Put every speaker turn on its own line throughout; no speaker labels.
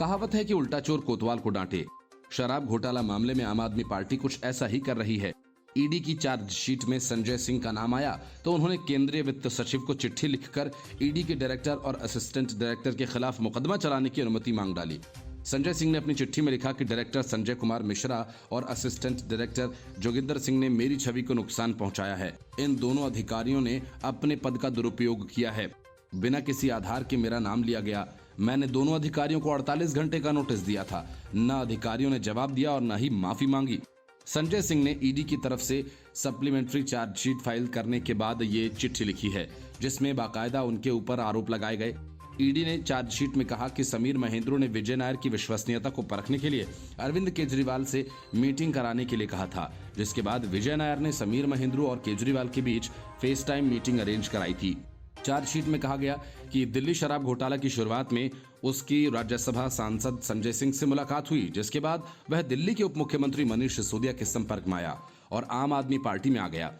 कहावत है कि उल्टा चोर कोतवाल को डांटे। शराब घोटाला मामले में आम आदमी पार्टी कुछ ऐसा ही कर रही है। ईडी की चार्जशीट में संजय सिंह का नाम आया तो उन्होंने केंद्रीय वित्त सचिव को चिट्ठी लिखकर ईडी के डायरेक्टर और असिस्टेंट डायरेक्टर के खिलाफ मुकदमा चलाने की अनुमति मांग डाली। संजय सिंह ने अपनी चिट्ठी में लिखा कि डायरेक्टर संजय कुमार मिश्रा और असिस्टेंट डायरेक्टर जोगिंदर सिंह ने मेरी छवि को नुकसान पहुंचाया है। इन दोनों अधिकारियों ने अपने पद का दुरुपयोग किया है। बिना किसी आधार के मेरा नाम लिया गया। मैंने दोनों अधिकारियों को 48 घंटे का नोटिस दिया था। न अधिकारियों ने जवाब दिया और न ही माफी मांगी। संजय सिंह ने ईडी की तरफ से सप्लीमेंट्री चार्जशीट फाइल करने के बाद ये चिट्ठी लिखी है, जिसमें बाकायदा उनके ऊपर आरोप लगाए गए। ईडी ने चार्जशीट में कहा कि समीर महेंद्रू ने विजय नायर की विश्वसनीयता को परखने के लिए अरविंद केजरीवाल से मीटिंग कराने के लिए कहा था, जिसके बाद विजय नायर ने समीर महेंद्रू और केजरीवाल के बीच फेस टाइम मीटिंग अरेंज कराई थी। चार्जशीट में कहा गया कि दिल्ली शराब घोटाला की शुरुआत में उसकी राज्यसभा सांसद संजय सिंह से मुलाकात हुई, जिसके बाद वह दिल्ली के उप मुख्यमंत्री मनीष सिसोदिया के संपर्क में आया और आम आदमी पार्टी में आ गया।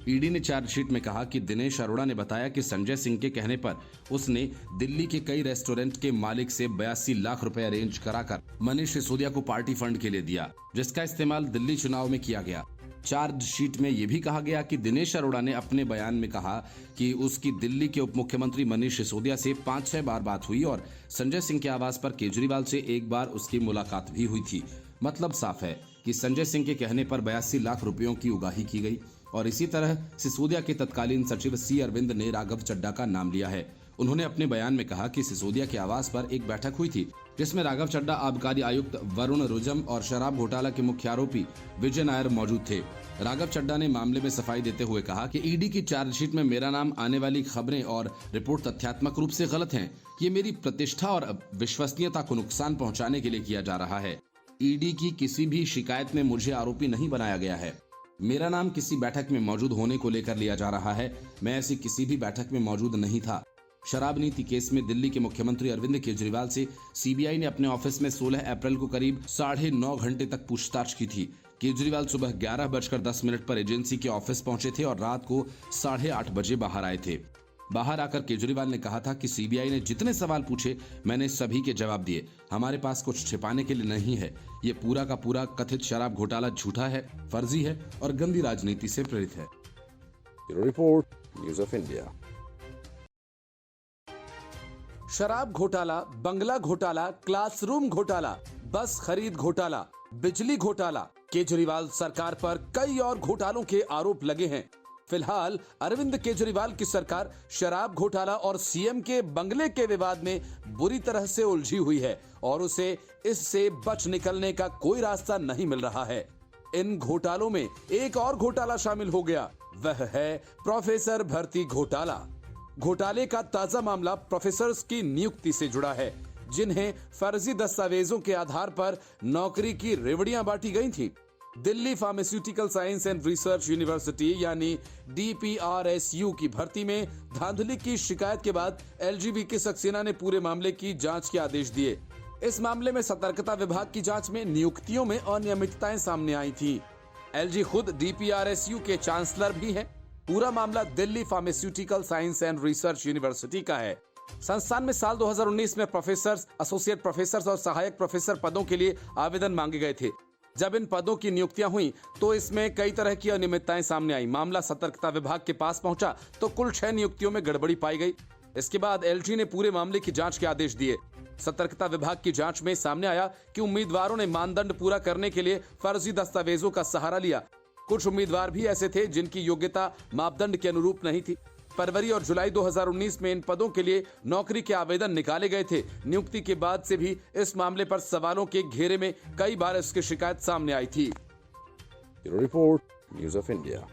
ईडी ने चार्जशीट में कहा कि दिनेश अरोड़ा ने बताया कि संजय सिंह के कहने पर उसने दिल्ली के कई रेस्टोरेंट के मालिक से 82 लाख रुपए अरेंज कराकर मनीष सिसोदिया को पार्टी फंड के लिए दिया, जिसका इस्तेमाल दिल्ली चुनाव में किया गया। चार्जशीट में यह भी कहा गया कि दिनेश अरोड़ा ने अपने बयान में कहा कि उसकी दिल्ली के उप मुख्यमंत्री मनीष सिसोदिया से 5-6 बार बात हुई और संजय सिंह के आवास पर केजरीवाल से एक बार उसकी मुलाकात भी हुई थी। मतलब साफ है कि संजय सिंह के कहने पर 82 लाख रुपयों की उगाही की गई। और इसी तरह सिसोदिया के तत्कालीन सचिव सी अरविंद ने राघव चड्ढा का नाम लिया है। उन्होंने अपने बयान में कहा कि सिसोदिया के आवास पर एक बैठक हुई थी, जिसमें राघव चड्ढा, आबकारी आयुक्त वरुण रुजम और शराब घोटाला के मुख्य आरोपी विजय नायर मौजूद थे। राघव चड्ढा ने मामले में सफाई देते हुए कहा कि ईडी की चार्जशीट में मेरा नाम आने वाली खबरें और रिपोर्ट तथ्यात्मक रूप से गलत हैं। ये मेरी प्रतिष्ठा और विश्वसनीयता को नुकसान पहुंचाने के लिए किया जा रहा है। ईडी की किसी भी शिकायत में मुझे आरोपी नहीं बनाया गया है। मेरा नाम किसी बैठक में मौजूद होने को लेकर लिया जा रहा है। मैं ऐसी किसी भी बैठक में मौजूद नहीं था। शराब नीति केस में दिल्ली के मुख्यमंत्री अरविंद केजरीवाल से सीबीआई ने अपने ऑफिस में 16 अप्रैल को करीब 9.5 घंटे तक पूछताछ की थी। केजरीवाल सुबह 11:10 पर एजेंसी के ऑफिस पहुंचे थे और रात को 8:30 बजे बाहर आए थे। बाहर आकर केजरीवाल ने कहा था कि सीबीआई ने जितने सवाल पूछे मैंने सभी के जवाब दिए। हमारे पास कुछ छिपाने के लिए नहीं है। ये पूरा का पूरा कथित शराब घोटाला झूठा है, फर्जी है और गंदी राजनीति से प्रेरित है।
Report, news of India.
शराब घोटाला, बंगला घोटाला, क्लासरूम घोटाला, बस खरीद घोटाला, बिजली घोटाला, केजरीवाल सरकार पर कई और घोटालों के आरोप लगे हैं। फिलहाल अरविंद केजरीवाल की सरकार शराब घोटाला और सीएम के बंगले के विवाद में बुरी तरह से उलझी हुई है और उसे इससे बच निकलने का कोई रास्ता नहीं मिल रहा है। इन घोटालों में एक और घोटाला शामिल हो गया, वह है प्रोफेसर भर्ती घोटाला। घोटाले का ताजा मामला प्रोफेसर्स की नियुक्ति से जुड़ा है, जिन्हें फर्जी दस्तावेजों के आधार पर नौकरी की रेवड़ियां बांटी गई थी। Delhi pharmaceutical science and research university यानी DPRSU की भर्ती में धांधली की शिकायत के बाद LG के सक्सेना ने पूरे मामले की जांच के आदेश दिए। इस मामले में सतर्कता विभाग की जांच में नियुक्तियों में अनियमितताएं सामने आई थी। LG खुद DPRSU के चांसलर भी हैं। पूरा मामला Delhi pharmaceutical science and research university का है। संस्थान में साल 2019 में प्रोफेसर, एसोसिएट प्रोफेसर और सहायक प्रोफेसर पदों के लिए आवेदन मांगे गए थे। जब इन पदों की नियुक्तियां हुई तो इसमें कई तरह की अनियमितताएं सामने आई। मामला सतर्कता विभाग के पास पहुंचा तो कुल 6 नियुक्तियों में गड़बड़ी पाई गई। इसके बाद LG ने पूरे मामले की जांच के आदेश दिए। सतर्कता विभाग की जांच में सामने आया कि उम्मीदवारों ने मानदंड पूरा करने के लिए फर्जी दस्तावेजों का सहारा लिया। कुछ उम्मीदवार भी ऐसे थे जिनकी योग्यता मापदंड के अनुरूप नहीं थी। फरवरी और जुलाई 2019 में इन पदों के लिए नौकरी के आवेदन निकाले गए थे। नियुक्ति के बाद से भी इस मामले पर सवालों के घेरे में कई बार इसकी शिकायत सामने आई थी।
Report, news of India.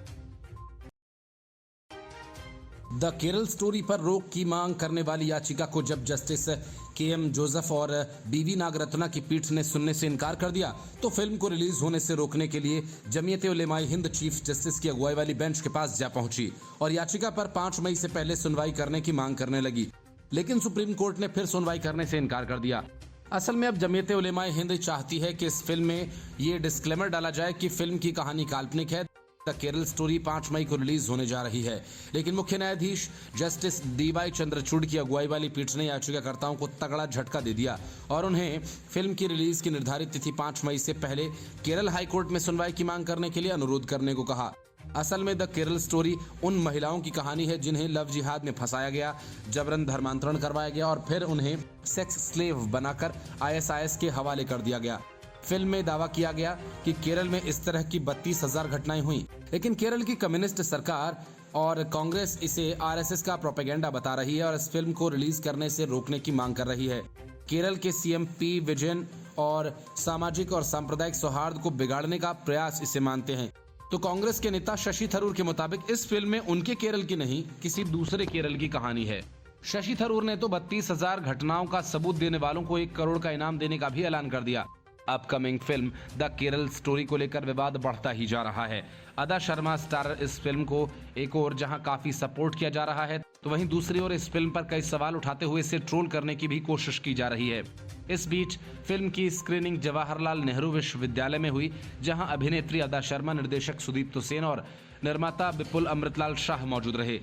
The Kerala story पर रोक की मांग करने वाली याचिका को जब जस्टिस KM जोसेफ और BV नागरत्ना की पीठ ने सुनने से इनकार कर दिया तो फिल्म को रिलीज होने से रोकने के लिए जमीयत उलेमाए हिंद चीफ जस्टिस की अगुवाई वाली बेंच के पास जा पहुंची और याचिका पर 5 मई से पहले सुनवाई करने की मांग करने लगी। लेकिन सुप्रीम कोर्ट ने फिर सुनवाई करने से इनकार कर दिया। असल में अब जमीयत उलेमाए हिंद चाहती है कि इस फिल्म में ये डिस्क्लेमर डाला जाए कि फिल्म की कहानी काल्पनिक है। द केरल स्टोरी 5 मई को रिलीज होने जा रही है, लेकिन मुख्य न्यायाधीश जस्टिस DY चंद्रचूड़ की अगुवाई वाली पीठ ने याचिकाकर्ताओं को तगड़ा झटका दे दिया और उन्हें फिल्म की रिलीज की निर्धारित तिथि 5 मई से पहले केरल हाईकोर्ट में सुनवाई की मांग करने के लिए अनुरोध करने को कहा। असल में द केरल स्टोरी उन महिलाओं की कहानी है जिन्हें लव जिहाद में फंसाया गया, जबरन धर्मांतरण करवाया गया और फिर उन्हें सेक्स स्लेव बनाकर ISIS के हवाले कर दिया गया। फिल्म में दावा किया गया कि केरल में इस तरह की 32,000 घटनाएं हुई, लेकिन केरल की कम्युनिस्ट सरकार और कांग्रेस इसे RSS का प्रोपेगेंडा बता रही है और इस फिल्म को रिलीज करने से रोकने की मांग कर रही है। केरल के CM P विजयन और सामाजिक और सांप्रदायिक सौहार्द को बिगाड़ने का प्रयास इसे मानते हैं। तो कांग्रेस के नेता शशि थरूर के मुताबिक इस फिल्म में उनके केरल की नहीं, किसी दूसरे केरल की कहानी है। शशि थरूर ने तो 32,000 घटनाओं का सबूत देने वालों को 1 करोड़ का इनाम देने का भी ऐलान कर दिया। Upcoming film the Kerala story को लेकर विवाद बढ़ता ही जा रहा है। अदा शर्मा स्टारर इस फिल्म को एक ओर जहां काफी सपोर्ट किया जा रहा है, तो वहीं दूसरी ओर इस फिल्म पर कई सवाल उठाते हुए इसे ट्रोल करने की भी कोशिश की जा रही है। इस बीच फिल्म की स्क्रीनिंग जवाहरलाल नेहरू विश्वविद्यालय में हुई, जहां अभिनेत्री अदा शर्मा, निर्देशक सुदीप्तो सेन और निर्माता विपुल अमृतलाल शाह मौजूद रहे।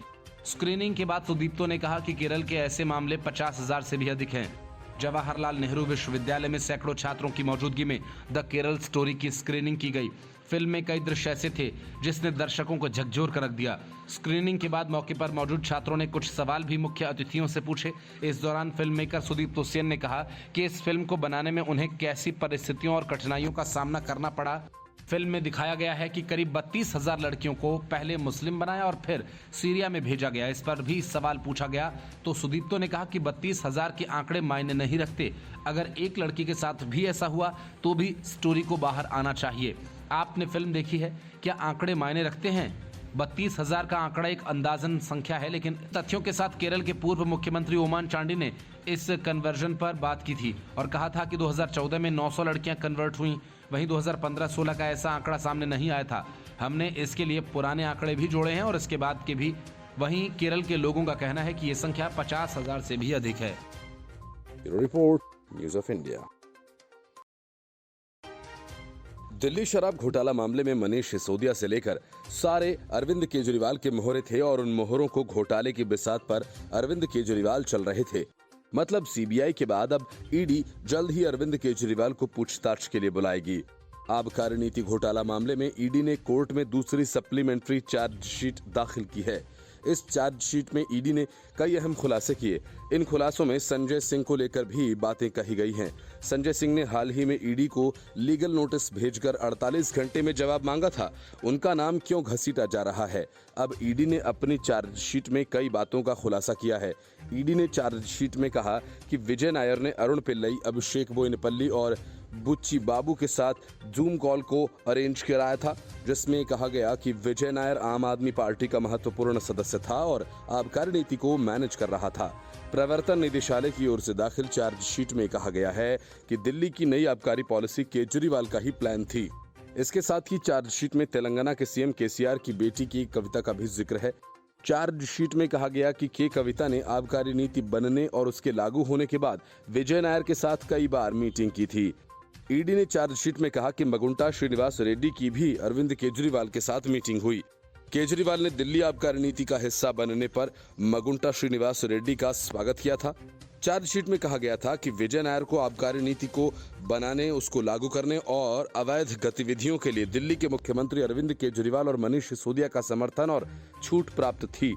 स्क्रीनिंग के बाद सुदीप्तो ने कहा कि केरल के ऐसे मामले 50,000 से भी अधिक हैं। जवाहरलाल नेहरू विश्वविद्यालय में सैकड़ों छात्रों की मौजूदगी में द केरल स्टोरी की स्क्रीनिंग की गई। फिल्म में कई दृश्य ऐसे थे जिसने दर्शकों को झकझोर कर रख दिया। स्क्रीनिंग के बाद मौके पर मौजूद छात्रों ने कुछ सवाल भी मुख्य अतिथियों से पूछे। इस दौरान फिल्म मेकर सुदीप्तो सेन ने कहा कि इस फिल्म को बनाने में उन्हें कैसी परिस्थितियों और कठिनाइयों का सामना करना पड़ा। फिल्म में दिखाया गया है कि करीब 32,000 लड़कियों को पहले मुस्लिम बनाया और फिर सीरिया में भेजा गया। इस पर भी सवाल पूछा गया तो सुदीप्तो ने कहा कि 32,000 के आंकड़े मायने नहीं रखते। अगर एक लड़की के साथ भी ऐसा हुआ तो भी स्टोरी को बाहर आना चाहिए। आपने फिल्म देखी है, क्या आंकड़े मायने रखते हैं? 32,000 का आंकड़ा एक अंदाजन संख्या है, लेकिन तथ्यों के साथ केरल के पूर्व मुख्यमंत्री ओमान चांडी ने इस कन्वर्जन पर बात की थी और कहा था कि 2014 में 900 लड़कियां कन्वर्ट हुई, वहीं 2015-16 का ऐसा आंकड़ा सामने नहीं आया था। हमने इसके लिए पुराने आंकड़े भी जोड़े हैं और इसके बाद के भी। वहीं केरल के लोगों का कहना है कि ये संख्या 50,000 से भी अधिक है।
Bureau Report, News of India. Delhi शराब घोटाला मामले में मनीष सिसोदिया से लेकर सारे अरविंद केजरीवाल के मोहरे थे और उन मोहरों को घोटाले की बिसात पर अरविंद केजरीवाल चल रहे थे। मतलब CBI के बाद अब ED जल्द ही अरविंद केजरीवाल को पूछताछ के लिए बुलाएगी। आबकारी नीति घोटाला मामले में ED ने कोर्ट में दूसरी सप्लीमेंट्री चार्जशीट दाखिल की है। इस चार्जशीट में ED ने कई अहम खुलासे किए। इन खुलासों में संजय सिंह को लेकर भी बातें कही गई हैं। संजय सिंह ने हाल ही में ED को लीगल नोटिस भेजकर 48 घंटे में जवाब मांगा था। उनका नाम क्यों घसीटा जा रहा है? अब ED ने अपनी चार्जशीट में कई बातों का खुलासा किया है। ED ने चार्जशीट में कहा कि विजय नायर ने अरुण पिल्लई, अभिषेक बोयनपल्ली और बुच्ची बाबू के साथ जूम कॉल को अरेंज कराया था, जिसमें कहा गया कि विजय नायर आम आदमी पार्टी का महत्वपूर्ण सदस्य था और आबकारी नीति को मैनेज कर रहा था। प्रवर्तन निदेशालय की ओर से दाखिल चार्जशीट में कहा गया है कि दिल्ली की नई आबकारी पॉलिसी केजरीवाल का ही प्लान थी। इसके साथ ही चार्जशीट में तेलंगाना के CM KCR की बेटी की कविता का भी जिक्र है। चार्जशीट में कहा गया कि कविता ने आबकारी नीति बनने और उसके लागू होने के बाद विजय नायर के साथ कई बार मीटिंग की थी। ED ने चार्जशीट में कहा कि मगुंटा श्रीनिवास रेड्डी की भी अरविंद केजरीवाल के साथ मीटिंग हुई। केजरीवाल ने दिल्ली आबकारी नीति का हिस्सा बनने पर मगुंटा श्रीनिवास रेड्डी का स्वागत किया था। चार्जशीट में कहा गया था कि विजय नायर को आबकारी नीति को बनाने, उसको लागू करने और अवैध गतिविधियों के लिए दिल्ली के मुख्यमंत्री अरविंद केजरीवाल और मनीष सिसोदिया का समर्थन और छूट प्राप्त थी।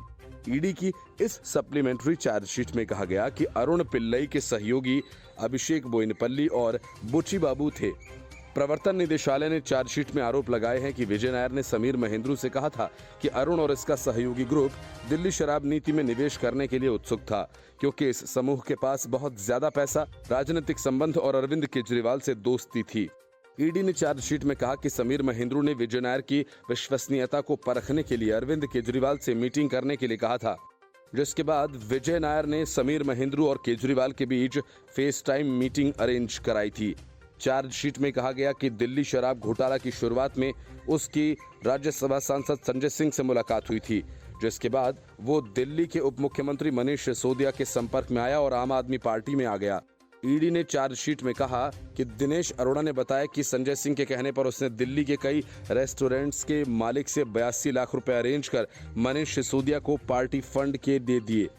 ED की इस सप्लीमेंट्री चार्जशीट में कहा गया कि अरुण पिल्लई के सहयोगी अभिषेक बोयनपल्ली और बुच्ची बाबू थे। प्रवर्तन निदेशालय ने चार्जशीट में आरोप लगाए हैं कि विजय नायर ने समीर महेंद्रू से कहा था कि अरुण और इसका सहयोगी ग्रुप दिल्ली शराब नीति में निवेश करने के लिए उत्सुक था, क्योंकि इस समूह के पास बहुत ज्यादा पैसा, राजनीतिक संबंध और अरविंद केजरीवाल से दोस्ती थी। ED ने चार्जशीट में कहा कि समीर महेंद्रू ने विजय नायर की विश्वसनीयता को परखने के लिए अरविंद केजरीवाल से मीटिंग करने के लिए कहा था, जिसके बाद विजय नायर ने समीर महेंद्रू और केजरीवाल के बीच फेस टाइम मीटिंग अरेंज कराई थी। चार्जशीट में कहा गया कि दिल्ली शराब घोटाला की शुरुआत में उसकी राज्यसभा सांसद संजय सिंह से मुलाकात हुई थी, जिसके बाद वो दिल्ली के उप मुख्यमंत्री मनीष सिसोदिया के संपर्क में आया और आम आदमी पार्टी में आ गया। ईडी ने चार्जशीट में कहा कि दिनेश अरोड़ा ने बताया कि संजय सिंह के कहने पर उसने दिल्ली के कई रेस्टोरेंट्स के मालिक से 82 लाख रुपए अरेंज कर मनीष सिसोदिया को पार्टी फंड के दे दिए,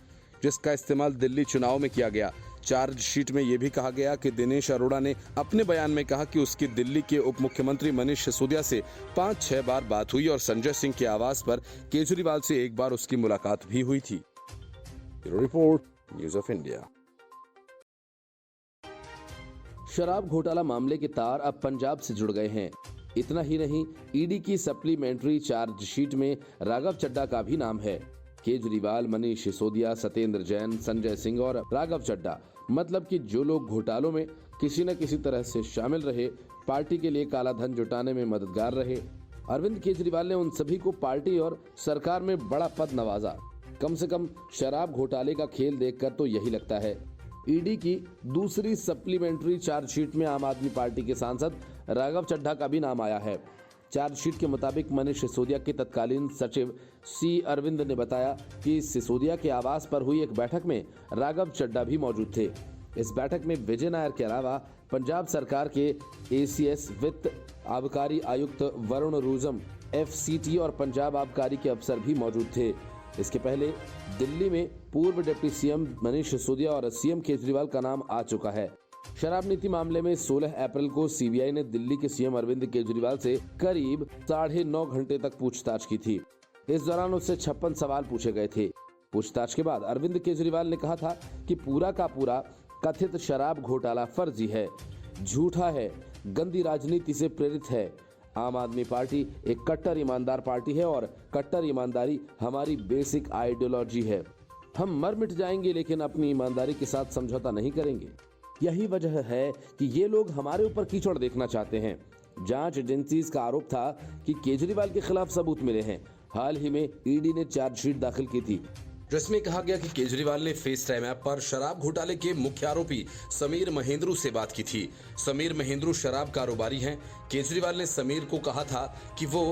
जिसका इस्तेमाल दिल्ली चुनाव में किया गया। चार्जशीट में यह भी कहा गया कि दिनेश अरोड़ा ने अपने बयान में कहा कि उसकी दिल्ली के उप मुख्यमंत्री मनीष सिसोदिया से 5-6 बार बात हुई और संजय सिंह के आवास पर केजरीवाल से एक बार उसकी मुलाकात भी हुई थी। Report, news of India.
शराब घोटाला मामले के तार अब पंजाब से जुड़ गए हैं। इतना ही नहीं, ईडी की सप्लीमेंट्री चार्जशीट में राघव चड्ढा का भी नाम है। केजरीवाल, मनीष सिसोदिया, सत्येंद्र जैन, संजय सिंह और राघव चड्ढा, मतलब कि जो लोग घोटालों में किसी न किसी तरह से शामिल रहे, पार्टी के लिए काला धन जुटाने में मददगार रहे। अरविंद केजरीवाल ने उन सभी को पार्टी और सरकार में बड़ा पद नवाजा। कम से कम शराब घोटाले का खेल देखकर तो यही लगता है। ईडी की दूसरी सप्लीमेंट्री चार्जशीट में आम आदमी पार्टी के सांसद राघव चड्ढा का भी नाम आया है। चार्जशीट के मुताबिक मनीष सिसोदिया के तत्कालीन सचिव सी अरविंद ने बताया कि सिसोदिया के आवास पर हुई एक बैठक में राघव चड्ढा भी मौजूद थे। इस बैठक में विजय नायर के अलावा पंजाब सरकार के एसीएस, वित्त आबकारी आयुक्त वरुण रूजम, एफसीटी और पंजाब आबकारी के अफसर भी मौजूद थे। इसके पहले दिल्ली में पूर्व डिप्टी सीएम मनीष सिसोदिया और सीएम केजरीवाल का नाम आ चुका है। शराब नीति मामले में 16 अप्रैल को सीबीआई ने दिल्ली के सीएम अरविंद केजरीवाल से करीब 9.5 घंटे तक पूछताछ की थी। इस दौरान उससे 56 सवाल पूछे गए थे। पूछताछ के बाद अरविंद केजरीवाल ने कहा था कि पूरा का पूरा कथित शराब घोटाला फर्जी है, झूठा है, गंदी राजनीति से प्रेरित है। आम आदमी पार्टी एक कट्टर ईमानदार पार्टी है और कट्टर ईमानदारी हमारी बेसिक आइडियोलॉजी है। हम मर मिट जाएंगे लेकिन अपनी ईमानदारी के साथ समझौता नहीं करेंगे। यही वजह है कि ये लोग हमारे ऊपर कीचड़ देखना चाहते हैं। जांच एजेंसीज का आरोप था कि केजरीवाल के खिलाफ सबूत मिले हैं। हाल ही में ईडी ने चार्जशीट दाखिल की थी,
जिसमें कहा गया कि केजरीवाल ने फेस टाइम ऐप पर शराब घोटाले के मुख्य आरोपी समीर महेंद्रू से बात की थी। समीर महेंद्रू शराब कारोबारी हैं। केजरीवाल ने समीर को कहा था कि वो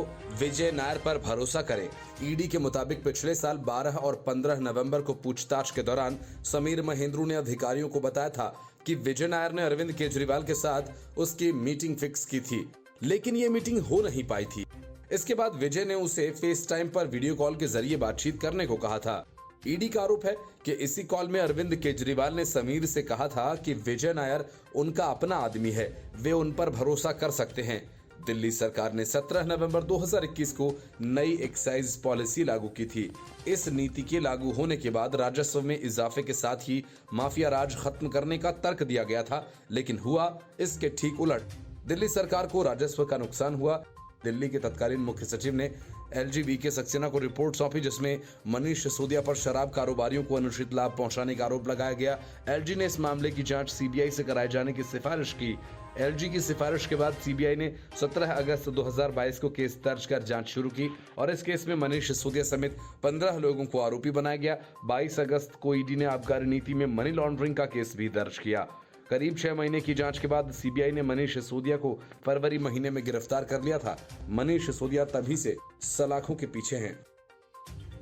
विजय नायर पर भरोसा करें। ईडी के मुताबिक पिछले साल 12 और 15 नवंबर को पूछताछ के दौरान समीर महेंद्रू ने अधिकारियों को बताया था कि विजय नायर ने अरविंद केजरीवाल के साथ उसकी मीटिंग फिक्स की थी, लेकिन ये मीटिंग हो नहीं पाई थी। इसके बाद विजय ने उसे फेस टाइम पर वीडियो कॉल के जरिए बातचीत करने को कहा था। ईडी का आरोप है कि इसी कॉल में अरविंद केजरीवाल ने समीर से कहा था कि विजय नायर उनका अपना आदमी है, वे उन पर भरोसा कर सकते हैं। दिल्ली सरकार ने 17 नवंबर 2021 को नई एक्साइज पॉलिसी लागू की थी। इस नीति के लागू होने के बाद राजस्व में इजाफे के साथ ही माफिया राज खत्म करने का तर्क दिया गया था, लेकिन हुआ इसके ठीक उलट। दिल्ली सरकार को राजस्व का नुकसान हुआ। दिल्ली के तत्कालीन मुख्य सचिव ने एलजी वीके सक्सेना को रिपोर्ट सौंपी, जिसमें मनीष सिसोदिया पर शराब कारोबारियों को अनुचित लाभ पहुंचाने का आरोप लगाया गया। एलजी ने इस मामले की जांच सीबीआई से कराए जाने की सिफारिश की। एलजी की सिफारिश के बाद सीबीआई ने 17 अगस्त 2022 को केस दर्ज कर जांच शुरू की और इस केस में मनीष सिसोदिया समेत 15 लोगों को आरोपी बनाया गया। 22 अगस्त को ईडी ने आबकारी नीति में मनी लॉन्ड्रिंग का केस भी दर्ज किया। करीब 6 महीने की जांच के बाद सीबीआई ने मनीष सिसोदिया को फरवरी महीने में गिरफ्तार कर लिया था। मनीष सिसोदिया तभी से सलाखों के पीछे हैं।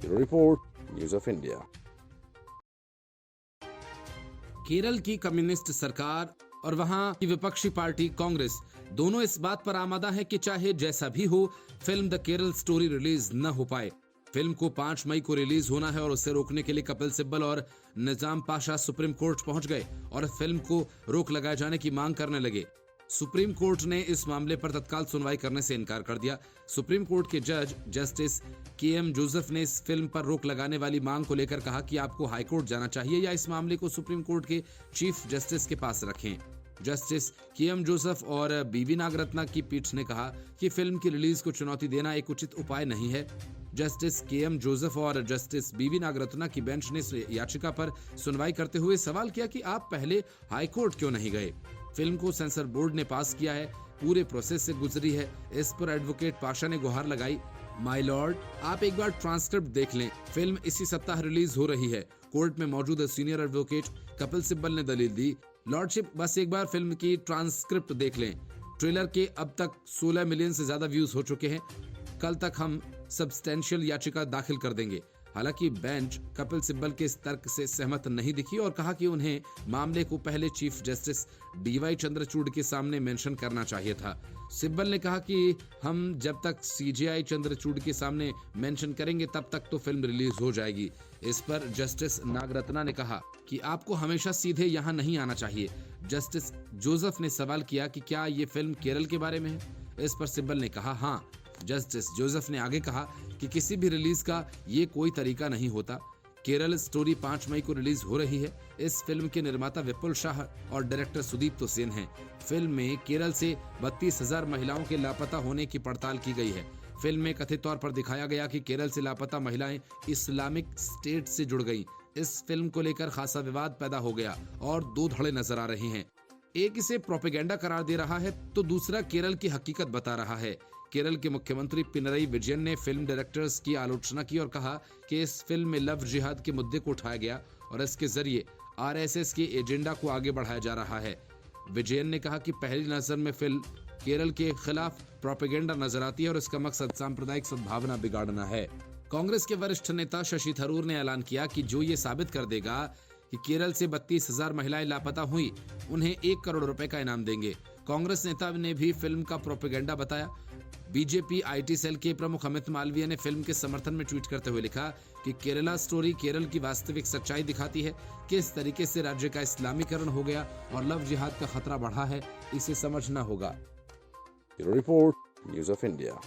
Report, news of India.
Kerala की कम्युनिस्ट सरकार और वहां की विपक्षी पार्टी कांग्रेस दोनों इस बात पर आमादा है कि चाहे जैसा भी हो, film the Kerala story release न हो पाए। फिल्म को 5 मई को रिलीज होना है और उसे रोकने के लिए कपिल सिब्बल और निजाम पाशा सुप्रीम कोर्ट पहुंच गए और फिल्म को रोक लगाए जाने की मांग करने लगे। सुप्रीम कोर्ट ने इस मामले पर तत्काल सुनवाई करने से इनकार कर दिया। सुप्रीम कोर्ट के जज जस्टिस के.एम. जोसेफ ने इस फिल्म पर रोक लगाने वाली मांग को लेकर कहा कि आपको हाईकोर्ट जाना चाहिए या इस मामले को सुप्रीम कोर्ट के चीफ जस्टिस के पास रखें। Justice KM. जोसेफ और बीवी नागरत्ना की पीठ ने कहा कि फिल्म की रिलीज को चुनौती देना एक उचित उपाय नहीं है। Justice KM. जोसेफ और जस्टिस बीवी नागरत्ना की बेंच ने इस याचिका पर सुनवाई करते हुए सवाल किया कि आप पहले हाईकोर्ट क्यों नहीं गए। फिल्म को सेंसर बोर्ड ने पास किया है, पूरे प्रोसेस से गुजरी है। इस पर एडवोकेट पाशा ने गुहार लगाई, माय लॉर्ड, आप एक बार ट्रांसक्रिप्ट देख लें। फिल्म इसी सप्ताह रिलीज हो रही है। कोर्ट में मौजूद सीनियर एडवोकेट कपिल सिब्बल ने दलील दी, लॉर्डशिप, बस एक बार फिल्म की ट्रांसक्रिप्ट देख लें। ट्रेलर के अब तक 16 मिलियन से ज्यादा व्यूज हो चुके हैं। कल तक हम सब्सटेंशियल याचिका दाखिल कर देंगे। हालांकि बेंच कपिल सिब्बल के इस तर्क से सहमत नहीं दिखी और कहा कि उन्हें मामले को पहले चीफ जस्टिस डीवाई चंद्रचूड़ के सामने मेंशन करना चाहिए था। सिब्बल ने कहा कि हम जब तक सीजेआई चंद्रचूड़ के सामने मेंशन करेंगे तब तक तो फिल्म रिलीज हो जाएगी। इस पर जस्टिस नागरत्ना ने कहा कि आपको हमेशा सीधे यहाँ नहीं आना चाहिए। जस्टिस जोसेफ ने सवाल किया कि क्या ये फिल्म केरल के बारे में है। इस पर सिब्बल ने कहा हाँ। जस्टिस जोसेफ ने आगे कहा कि किसी भी रिलीज का ये कोई तरीका नहीं होता। केरल स्टोरी 5 मई को रिलीज हो रही है। इस फिल्म के निर्माता विपुल शाह और डायरेक्टर सुदीप्तो सेन हैं। फिल्म में केरल से 32,000 महिलाओं के लापता होने की पड़ताल की गई है। फिल्म में कथित तौर पर दिखाया गया कि केरल से लापता महिलाएं इस्लामिक स्टेट से जुड़ गईं। इस फिल्म को लेकर खासा विवाद पैदा हो गया और दो धड़े नजर आ रहे हैं। एक इसे प्रोपेगेंडा करार दे रहा है तो दूसरा केरल की हकीकत बता रहा है। केरल के मुख्यमंत्री पिनरई विजयन ने फिल्म डायरेक्टर्स की आलोचना की और कहा कि इस फिल्म में लव जिहाद के मुद्दे को उठाया गया और इसके जरिए आरएसएस के एजेंडा को आगे बढ़ाया जा रहा है। विजयन ने कहा कि पहली नजर में फिल्म केरल के खिलाफ प्रोपेगेंडा नजर आती है और इसका मकसद सांप्रदायिक सद्भावना बिगाड़ना है। कांग्रेस के वरिष्ठ नेता शशि थरूर ने ऐलान किया कि जो ये साबित कर देगा कि केरल से 32,000 महिलाएं लापता हुई, उन्हें 1 करोड़ रुपए का इनाम देंगे। कांग्रेस नेता ने भी फिल्म का प्रोपेगेंडा बताया। बीजेपी आईटी सेल के प्रमुख अमित मालवीय ने फिल्म के समर्थन में ट्वीट करते हुए लिखा कि केरला स्टोरी केरल की वास्तविक सच्चाई दिखाती है। किस तरीके से राज्य का इस्लामीकरण हो गया और लव जिहाद का खतरा बढ़ा है, इसे समझना होगा।
Report news of India.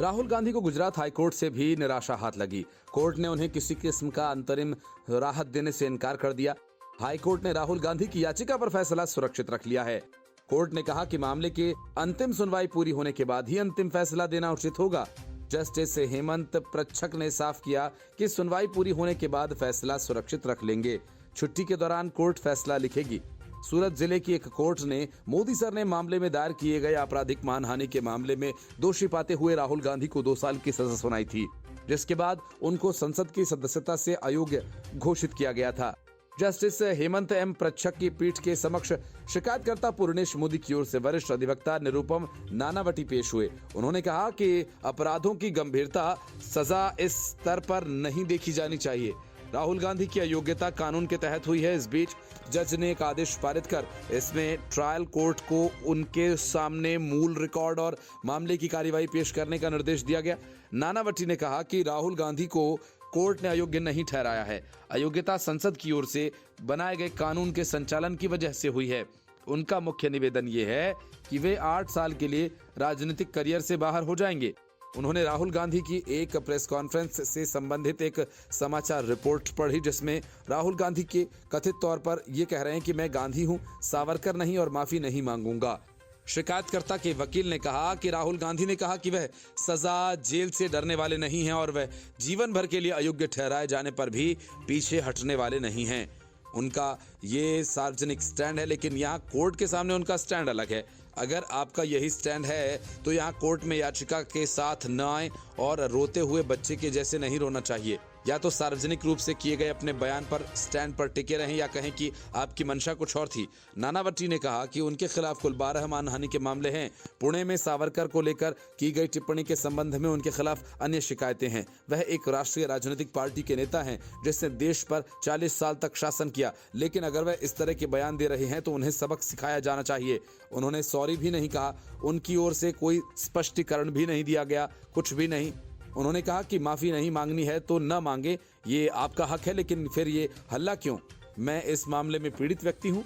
Rahul Gandhi को गुजरात हाईकोर्ट से भी निराशा हाथ लगी। कोर्ट ने उन्हें किसी किस्म का अंतरिम राहत देने से इनकार कर दिया। हाईकोर्ट ने राहुल गांधी की याचिका पर फैसला सुरक्षित रख लिया है। कोर्ट ने कहा कि मामले के अंतिम सुनवाई पूरी होने के बाद ही अंतिम फैसला देना उचित होगा। जस्टिस हेमंत प्रच्छक ने साफ किया कि सुनवाई पूरी होने के बाद फैसला सुरक्षित रख लेंगे। छुट्टी के दौरान कोर्ट फैसला लिखेगी। सूरत जिले की एक कोर्ट ने मोदी सर ने मामले में दायर किए गए आपराधिक मानहानि के मामले में दोषी पाते हुए राहुल गांधी को 2 साल की सजा सुनाई थी, जिसके बाद उनको संसद की सदस्यता से अयोग्य घोषित किया गया था। जस्टिस हेमंत एम प्रच्छक की पीठ के समक्ष शिकायतकर्ता पूर्णेश मोदी की ओर से वरिष्ठ अधिवक्ता निरुपम नानावटी पेश हुए। उन्होंने कहा कि अपराधों की गंभीरता सजा इस स्तर पर नहीं देखी जानी चाहिए। राहुल गांधी की अयोग्यता कानून के तहत हुई है। इस बीच जज ने एक आदेश पारित कर इसमें ट्रायल कोर्ट को उनके सामने मूल रिकॉर्ड और मामले की कार्यवाही पेश करने का निर्देश दिया गया। नानावटी ने कहा कि राहुल गांधी को कोर्ट ने अयोग्य नहीं ठहराया है। अयोग्यता संसद की ओर से बनाए गए कानून के संचालन की वजह से हुई है। उनका मुख्य निवेदन ये है कि वे 8 साल के लिए राजनीतिक करियर से बाहर हो जाएंगे। उन्होंने राहुल गांधी की एक प्रेस कॉन्फ्रेंस से संबंधित एक समाचार रिपोर्ट पढ़ी, जिसमें राहुल गांधी के कथित तौर पर ये कह रहे हैं कि मैं गांधी हूं, सावरकर नहीं और माफी नहीं मांगूंगा। शिकायतकर्ता के वकील ने कहा कि राहुल गांधी ने कहा कि वह सजा, जेल से डरने वाले नहीं हैं और वह जीवन भर के लिए अयोग्य ठहराए जाने पर भी पीछे हटने वाले नहीं हैं। उनका ये सार्वजनिक स्टैंड है, लेकिन यहाँ कोर्ट के सामने उनका स्टैंड अलग है। अगर आपका यही स्टैंड है तो यहाँ कोर्ट में याचिका के साथ न आए और रोते हुए बच्चे के जैसे नहीं रोना चाहिए। या तो सार्वजनिक रूप से किए गए अपने बयान पर स्टैंड पर टिके रहें या कहें कि आपकी मंशा कुछ और थी। नानावटी ने कहा कि उनके खिलाफ कुल 12 मानहानि के मामले हैं। पुणे में सावरकर को लेकर की गई टिप्पणी के संबंध में उनके खिलाफ अन्य शिकायतें हैं। वह एक राष्ट्रीय राजनीतिक पार्टी के नेता हैं जिसने देश पर 40 साल तक शासन किया, लेकिन अगर वह इस तरह के बयान दे रहे हैं तो उन्हें सबक सिखाया जाना चाहिए। उन्होंने सॉरी भी नहीं कहा, उनकी ओर से कोई स्पष्टीकरण भी नहीं दिया गया, कुछ भी नहीं। उन्होंने कहा कि माफी नहीं मांगनी है तो न मांगे, ये आपका हक है, लेकिन फिर ये हल्ला क्यों? मैं इस मामले में पीड़ित व्यक्ति हूं।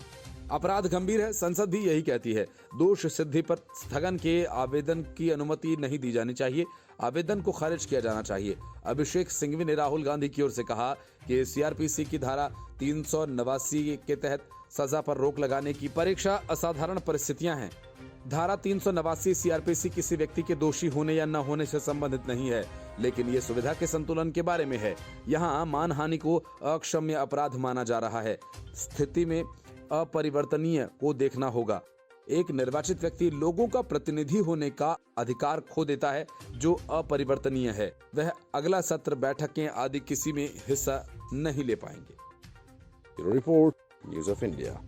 अपराध गंभीर है, संसद भी यही कहती है। दोष सिद्धि पर स्थगन के आवेदन की अनुमति नहीं दी जानी चाहिए, आवेदन को खारिज किया जाना चाहिए। अभिषेक सिंघवी ने राहुल गांधी की ओर से कहा कि सीआरपीसी की धारा 389 के तहत सजा पर रोक लगाने की परीक्षा असाधारण परिस्थितियां हैं। धारा 389 सीआरपीसी किसी व्यक्ति के दोषी होने या न होने से संबंधित नहीं है, लेकिन ये सुविधा के संतुलन के बारे में है। यहाँ मानहानि को अक्षम्य अपराध माना जा रहा है। स्थिति में अपरिवर्तनीय को देखना होगा। एक निर्वाचित व्यक्ति लोगों का प्रतिनिधि होने का अधिकार खो देता है जो अपरिवर्तनीय है। वह अगला सत्र, बैठकें आदि किसी में हिस्सा नहीं ले पाएंगे।
Report news of India.